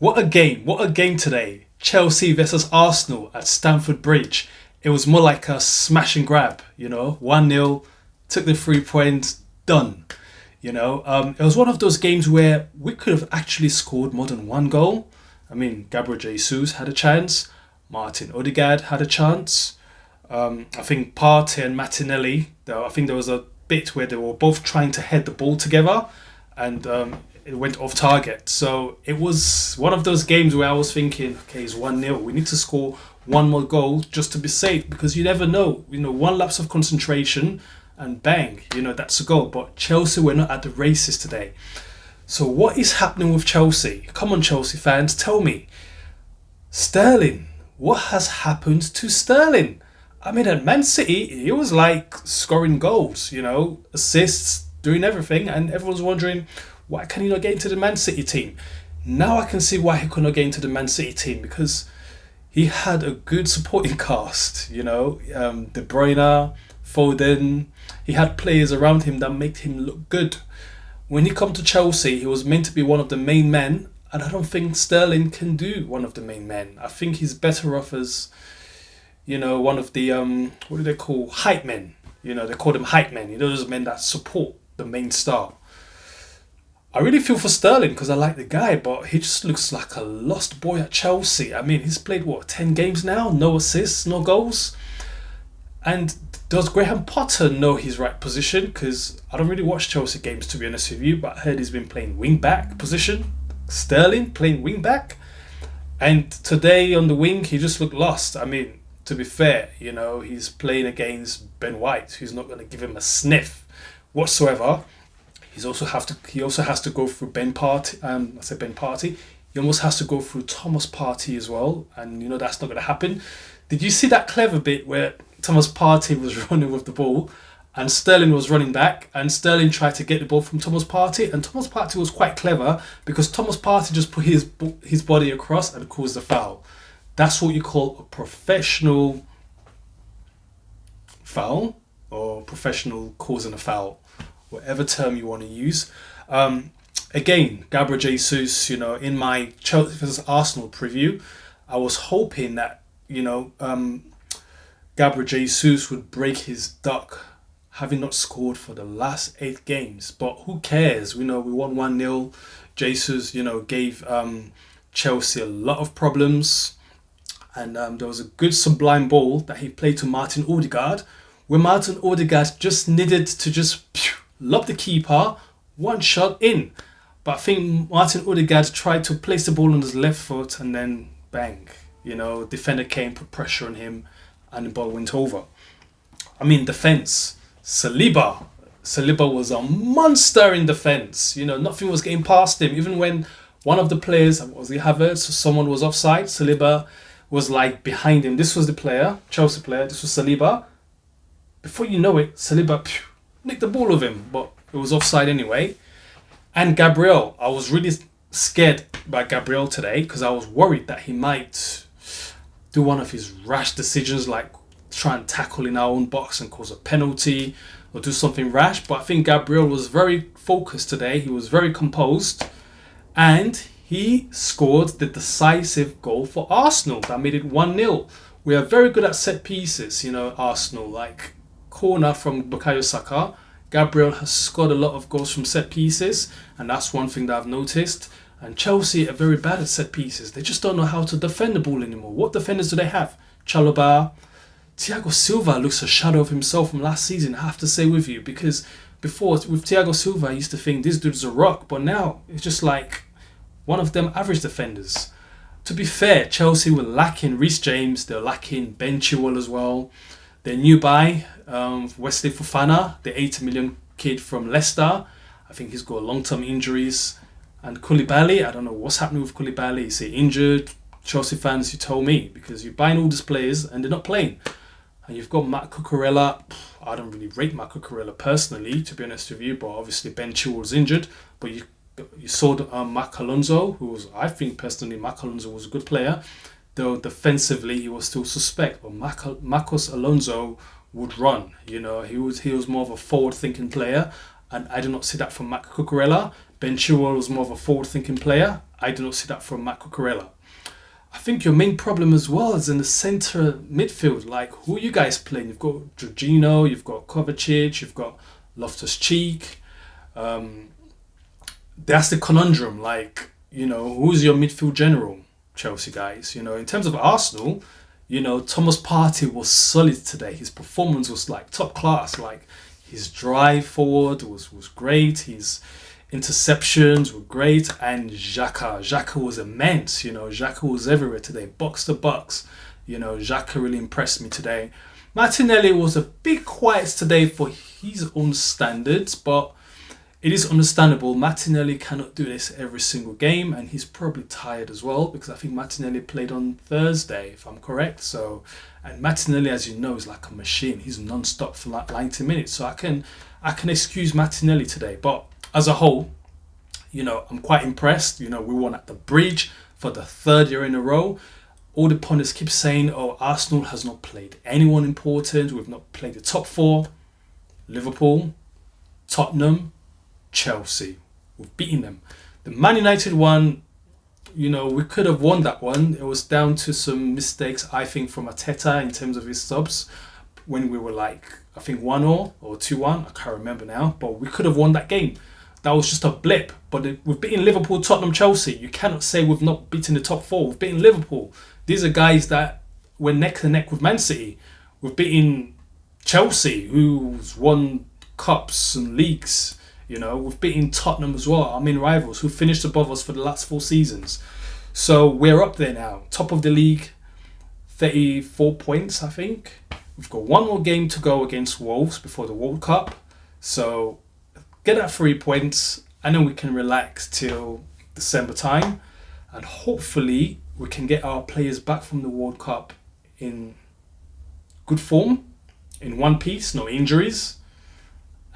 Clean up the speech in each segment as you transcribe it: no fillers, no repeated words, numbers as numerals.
What a game. What a game today. Chelsea versus Arsenal at Stamford Bridge. It was more like a smash and grab, 1-0, took the 3 points, done. It was one of those games where we could have actually scored more than one goal. I mean, Gabriel Jesus had a chance. Martin Odegaard had a chance. I think Partey and Martinelli, I think there was a bit where they were both trying to head the ball together and it went off target. So it was one of those games where I was thinking, okay, it's 1-0. We need to score one more goal just to be safe because you never know. One lapse of concentration and bang, that's a goal. But Chelsea were not at the races today. So what is happening with Chelsea? Come on, Chelsea fans, tell me. Sterling, what has happened to Sterling? I mean, at Man City, he was like scoring goals, assists, doing everything. And everyone's wondering, why can he not get into the Man City team? Now I can see why he could not get into the Man City team because he had a good supporting cast, De Bruyne, Foden. He had players around him that made him look good. When he come to Chelsea, he was meant to be one of the main men, and I don't think Sterling can do one of the main men. I think he's better off as, one of the, what do they call, hype men. They call them hype men. Those men that support the main star. I really feel for Sterling because I like the guy, but he just looks like a lost boy at Chelsea. I mean, he's played, 10 games now? No assists, no goals. And does Graham Potter know his right position? Because I don't really watch Chelsea games, to be honest with you, but I heard he's been playing wing-back position. Sterling playing wing-back. And today on the wing, he just looked lost. I mean, to be fair, he's playing against Ben White, who's not going to give him a sniff whatsoever. He also has to go through Ben Partey. I said Ben Partey. He almost has to go through Thomas Partey as well, and that's not going to happen. Did you see that clever bit where Thomas Partey was running with the ball, and Sterling was running back, and Sterling tried to get the ball from Thomas Partey, and Thomas Partey was quite clever because Thomas Partey just put his body across and caused the foul. That's what you call a professional foul, or professional causing a foul. Whatever term you want to use. Again, Gabriel Jesus, in my Chelsea versus Arsenal preview, I was hoping that, Gabriel Jesus would break his duck, having not scored for the last 8 games. But who cares? We won 1-0. Jesus, gave Chelsea a lot of problems. And there was a good sublime ball that he played to Martin Odegaard, where Martin Odegaard just needed to just lob the keeper, one shot in. But I think Martin Odegaard tried to place the ball on his left foot and then bang. Defender came, put pressure on him and the ball went over. I mean, defence. Saliba was a monster in defence. Nothing was getting past him. Even when one of the players, was he Havertz, someone was offside, Saliba was like behind him. This was the player, Chelsea player, this was Saliba. Before you know it, Saliba nicked the ball of him, but it was offside anyway. And Gabriel, I was really scared by Gabriel today because I was worried that he might do one of his rash decisions, like try and tackle in our own box and cause a penalty or do something rash. But I think Gabriel was very focused today. He was very composed, and he scored the decisive goal for Arsenal that made it 1-0. We are very good at set pieces, Arsenal, like corner from Bukayo Saka. Gabriel has scored a lot of goals from set pieces, and that's one thing that I've noticed. And Chelsea are very bad at set pieces. They just don't know how to defend the ball anymore. What defenders do they have? Auba. Thiago Silva looks a shadow of himself from last season, I have to say with you, because before with Thiago Silva I used to think this dude's a rock, but now it's just like one of them average defenders. To be fair, Chelsea were lacking Reece James, they're lacking Ben Chilwell as well. Their new buy, Wesley Fofana, the 80 million kid from Leicester. I think he's got long-term injuries. And Koulibaly, I don't know what's happening with Koulibaly. Is he injured? Chelsea fans, you tell me, because you're buying all these players and they're not playing. And you've got Matt Cucurella. I don't really rate Matt Cucurella personally, to be honest with you, but obviously Ben Chilwell's injured. But you saw Marc Alonso, who was, I think personally, Marc Alonso was a good player. Though defensively he was still suspect, but Marcos Alonso would run. He was more of a forward-thinking player, and I do not see that from Matt Cucurella. Ben Chilwell was more of a forward-thinking player. I do not see that from Matt Cucurella. I think your main problem as well is in the centre midfield. Like, who are you guys playing? You've got Jorginho, you've got Kovacic, you've got Loftus-Cheek. That's the conundrum. Like, who's your midfield general, Chelsea guys? In terms of Arsenal, Thomas Partey was solid today. His performance was like top class. Like, his drive forward was great. His interceptions were great. And Xhaka was immense. Xhaka was everywhere today, box to box. Xhaka really impressed me today. Martinelli was a bit quiet today for his own standards, but it is understandable. Martinelli cannot do this every single game, and he's probably tired as well, because I think Martinelli played on Thursday, if I'm correct. And Martinelli, as you know, is like a machine. He's non-stop for like 90 minutes. So I can excuse Martinelli today. But as a whole, I'm quite impressed. We won at the Bridge for the third year in a row. All the pundits keep saying, Arsenal has not played anyone important. We've not played the top four. Liverpool, Tottenham, Chelsea. We've beaten them. The Man United one, we could have won that one. It was down to some mistakes, I think, from Arteta in terms of his subs when we were like, I think 1-0 or 2-1. I can't remember now. But we could have won that game. That was just a blip. But we've beaten Liverpool, Tottenham, Chelsea. You cannot say we've not beaten the top four. We've beaten Liverpool. These are guys that were neck to neck with Man City. We've beaten Chelsea, who's won cups and leagues. We've beaten Tottenham as well, our main rivals, who finished above us for the last 4 seasons. So we're up there now, top of the league, 34 points, I think. We've got one more game to go against Wolves before the World Cup. So get that 3 points, and then we can relax till December time. And hopefully we can get our players back from the World Cup in good form, in one piece, no injuries.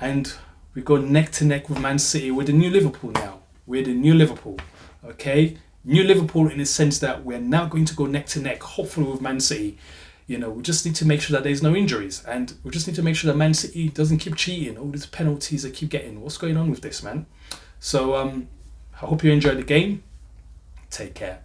And we go neck to neck with Man City. We're the new Liverpool now. We're the new Liverpool. Okay? New Liverpool in the sense that we're now going to go neck to neck, hopefully with Man City. We just need to make sure that there's no injuries. And we just need to make sure that Man City doesn't keep cheating. All these penalties they keep getting. What's going on with this, man? So I hope you enjoyed the game. Take care.